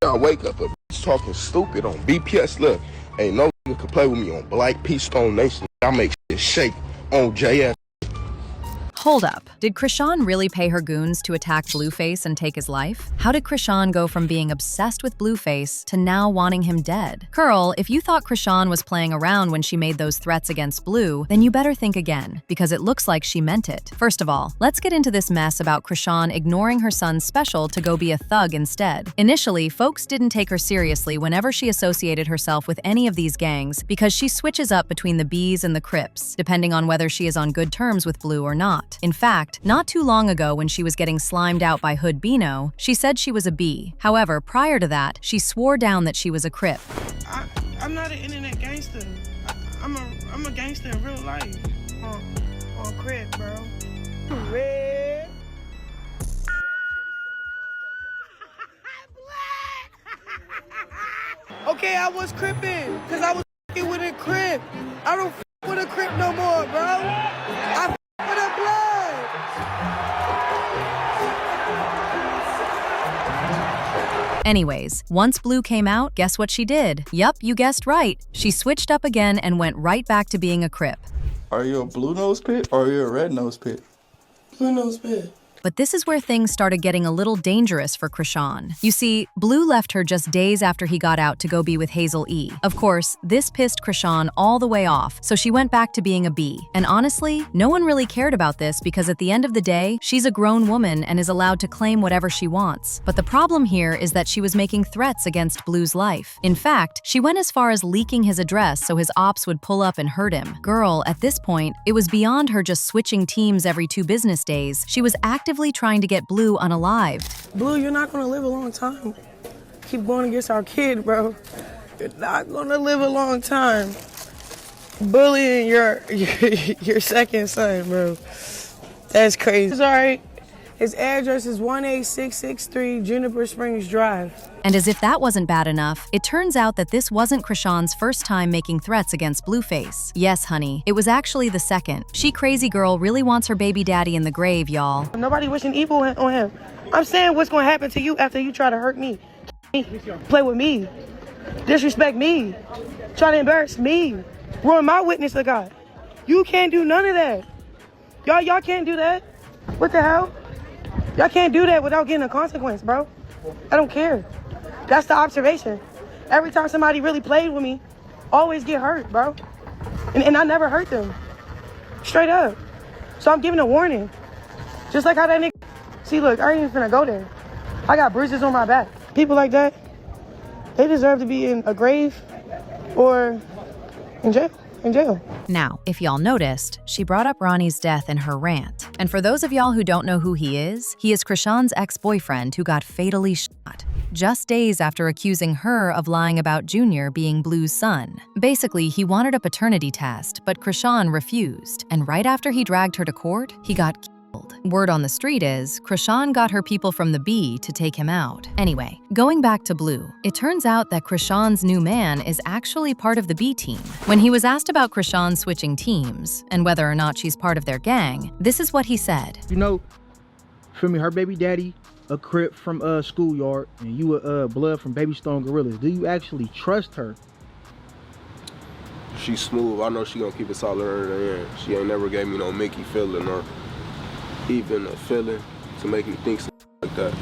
I wake up a bitch talking stupid on BPS. Look, ain't no nigga can play with me on Black Peace Stone Nation. I make shit shake on JS. Hold up. Did Chrisean really pay her goons to attack Blueface and take his life? How did Chrisean go from being obsessed with Blueface to now wanting him dead? GURL, if you thought Chrisean was playing around when she made those threats against Blue, then you better think again, because it looks like she meant it. First of all, let's get into this mess about Chrisean ignoring her son's special to go be a thug instead. Initially, folks didn't take her seriously whenever she associated herself with any of these gangs because she switches up between the Bs and the Crips, depending on whether she is on good terms with Blue or not. In fact, not too long ago when she was getting slimed out by Hood Bino, she said she was a B. However, prior to that, she swore down that she was a Crip. I'm not an internet gangster. I'm a gangster in real life. On Crip, bro. Red. Okay, I was Crippin', because I was f***ing with a Crip. I don't f*** with a Crip no more, bro. I f*** with a Blood. Anyways, once Blue came out, guess what she did? Yup, you guessed right. She switched up again and went right back to being a Crip. Are you a blue nose pit or are you a red nose pit? Blue nose pit. But this is where things started getting a little dangerous for Chrisean. You see, Blue left her just days after he got out to go be with Hazel E. Of course, this pissed Chrisean all the way off, so she went back to being a B. And honestly, no one really cared about this because at the end of the day, she's a grown woman and is allowed to claim whatever she wants. But the problem here is that she was making threats against Blue's life. In fact, she went as far as leaking his address so his ops would pull up and hurt him. GURL, at this point, it was beyond her just switching teams every 2 business days. She was actively trying to get Blue unalived. Blue, you're not gonna live a long time. Keep going against our kid, bro. You're not gonna live a long time. Bullying your second son, bro. That's crazy. It's all right. His address is 18663 Juniper Springs Drive. And as if that wasn't bad enough, it turns out that this wasn't Chrisean's first time making threats against Blueface. Yes, honey, it was actually the second. She crazy girl really wants her baby daddy in the grave, y'all. Nobody wishing evil on him. I'm saying what's gonna happen to you after you try to hurt me. Play with me. Disrespect me. Try to embarrass me. Ruin my witness to God. You can't do none of that. Y'all can't do that. What the hell? Y'all can't do that without getting a consequence, bro. I don't care. That's the observation. Every time somebody really played with me, always get hurt, bro. And I never hurt them. Straight up. So I'm giving a warning. Just like how that nigga... See, look, I ain't even finna go there. I got bruises on my back. People like that, they deserve to be in a grave or in jail. Now, if y'all noticed, she brought up Ronnie's death in her rant. And for those of y'all who don't know who he is Chrisean's ex-boyfriend who got fatally shot just days after accusing her of lying about Junior being Blue's son. Basically, he wanted a paternity test, but Chrisean refused. And right after he dragged her to court, he got killed. Word on the street is, Chrisean got her people from the B to take him out. Anyway, going back to Blue, it turns out that Chrisean's new man is actually part of the B team. When he was asked about Chrisean switching teams, and whether or not she's part of their gang, this is what he said. You know, for me, her baby daddy, a Crip from Schoolyard, and you a Blood from Baby Stone Gorillas. Do you actually trust her? She's smooth. I know she gonna keep it solid in the end. She ain't never gave me no Mickey feeling or even a feeling to make me think something like that.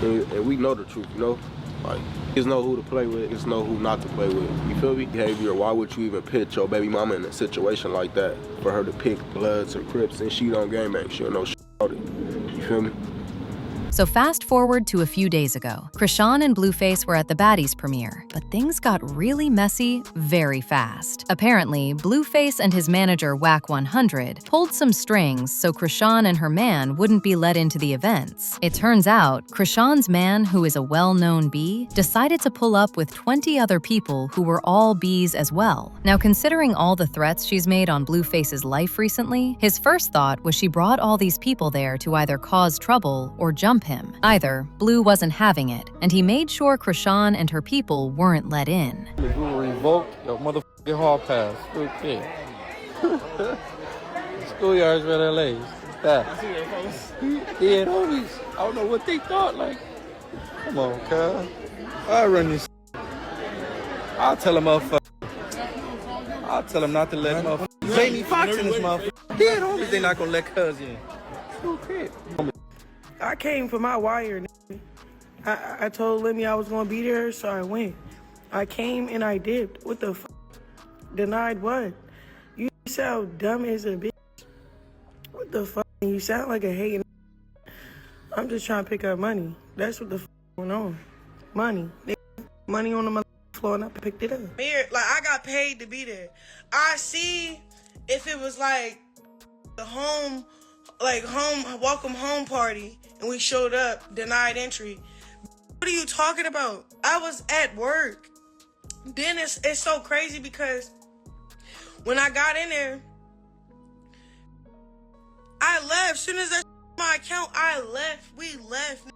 And we know the truth, you know? Like, just know who to play with, just know who not to play with. You feel me? Behavior, why would you even pitch your baby mama in a situation like that for her to pick Bloods or Crips and she don't gangbang? She don't know shit about it. You feel me? So fast forward to a few days ago. Chrisean and Blueface were at the Baddies premiere, but things got really messy very fast. Apparently, Blueface and his manager Wack 100 pulled some strings so Chrisean and her man wouldn't be let into the events. It turns out, Chrisean's man, who is a well-known B, decided to pull up with 20 other people who were all Bs as well. Now, considering all the threats she's made on Blueface's life recently, his first thought was she brought all these people there to either cause trouble or jump him. Either, Blue wasn't having it, and he made sure Chrisean and her people weren't let in. If you revoke your motherfucking hall pass, okay. Schoolyard's red LA. That. Yeah, homies. I don't know what they thought, like. Come on, cuz. I run this. I'll tell him motherfucker. I'll tell him not to let motherfucker. Jamie Foxx in this motherfucker. Dead homies, they not gonna let cuz in. Okay. I came for my wire. I told Lemmy I was gonna be there, so I went. I came and I dipped. What the f? Denied what? You sound dumb as a bitch. What the fuck? You sound like a hating. I'm just trying to pick up money. That's what the fuck going on. Money. Money on the floor and I picked it up. Like, I got paid to be there. I see if it was like the welcome home party and we showed up, denied entry. What are you talking about? I was at work. Then it's so crazy because when I got in there, I left. As soon as I my account, I left. We left.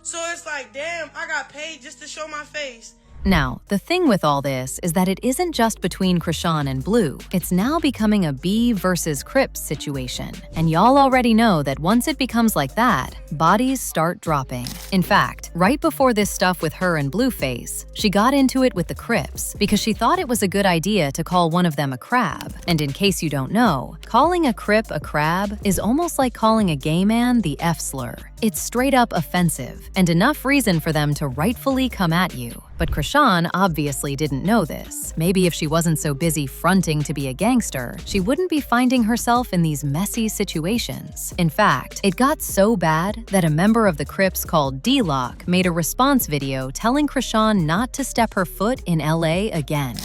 So it's like, damn, I got paid just to show my face. Now, the thing with all this is that it isn't just between Chrisean and Blue. It's now becoming a B versus Crips situation. And y'all already know that once it becomes like that, bodies start dropping. In fact, right before this stuff with her and Blueface, she got into it with the Crips because she thought it was a good idea to call one of them a crab. And in case you don't know, calling a Crip a crab is almost like calling a gay man the F slur. It's straight up offensive and enough reason for them to rightfully come at you. But Chrisean obviously didn't know this. Maybe if she wasn't so busy fronting to be a gangster, she wouldn't be finding herself in these messy situations. In fact, it got so bad that a member of the Crips called D3ath made a response video telling Chrisean not to step her foot in LA again.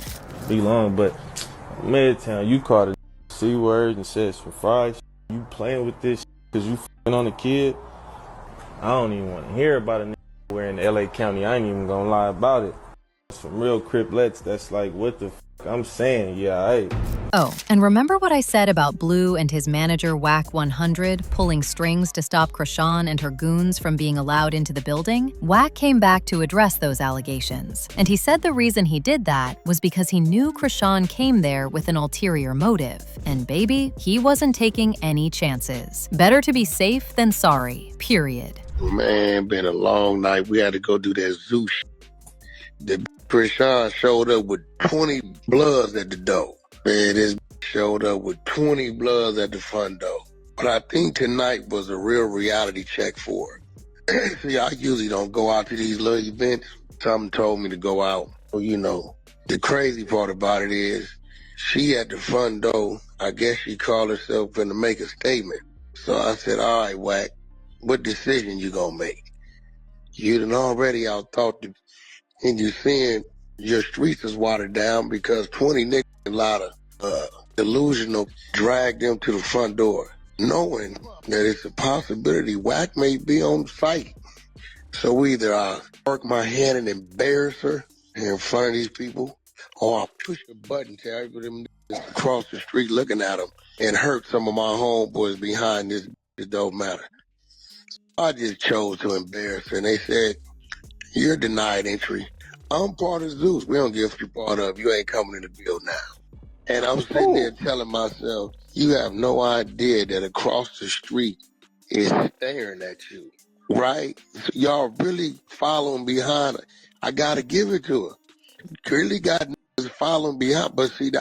Be long, but Midtown, you called it C word and said some fried. You playing with this because you f***ing on a kid. I don't even want to hear about a nigga where in LA County. I ain't even gonna lie about it. Some real criplets that's like, what the f I'm saying, yeah, hey. Oh, and remember what I said about Blue and his manager Wack 100 pulling strings to stop Chrisean and her goons from being allowed into the building? Wack came back to address those allegations, and he said the reason he did that was because he knew Chrisean came there with an ulterior motive. And baby, he wasn't taking any chances. Better to be safe than sorry, period. Man, been a long night. We had to go do that zoo shit. The Chrisean showed up with 20 bloods at the door. Man, this showed up with 20 bloods at the front door. But I think tonight was a real reality check for her. See, I usually don't go out to these little events. Something told me to go out. Well, you know, the crazy part about it is she at the front door, I guess she called herself finna make a statement. So I said, all right, Wack, what decision you gonna make? You done already out thought that, and you seeing your streets is watered down because 20 niggas and a lot of delusional dragged them to the front door, knowing that it's a possibility Wack may be on site. So either I work my hand and embarrass her in front of these people, or I push a button to every them niggas across the street looking at them and hurt some of my homeboys behind this. It don't matter. I just chose to embarrass her, and they said, you're denied entry. I'm part of Zeus. We don't give you part of. You ain't coming in the bill now. And I'm sitting there telling myself, you have no idea that across the street is staring at you, right? So y'all really following behind her. I got to give it to her. Really got niggas following behind, but see,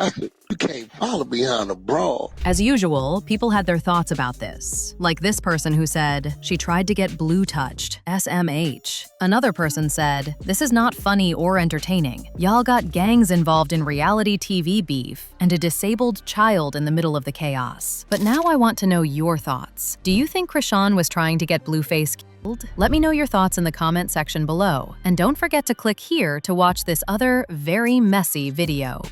you can't follow behind a brawl. As usual, people had their thoughts about this. Like this person who said, she tried to get blue touched, SMH. Another person said, this is not funny or entertaining. Y'all got gangs involved in reality TV beef and a disabled child in the middle of the chaos. But now I want to know your thoughts. Do you think Chrisean was trying to get Blueface killed? Let me know your thoughts in the comment section below. And don't forget to click here to watch this other very messy video.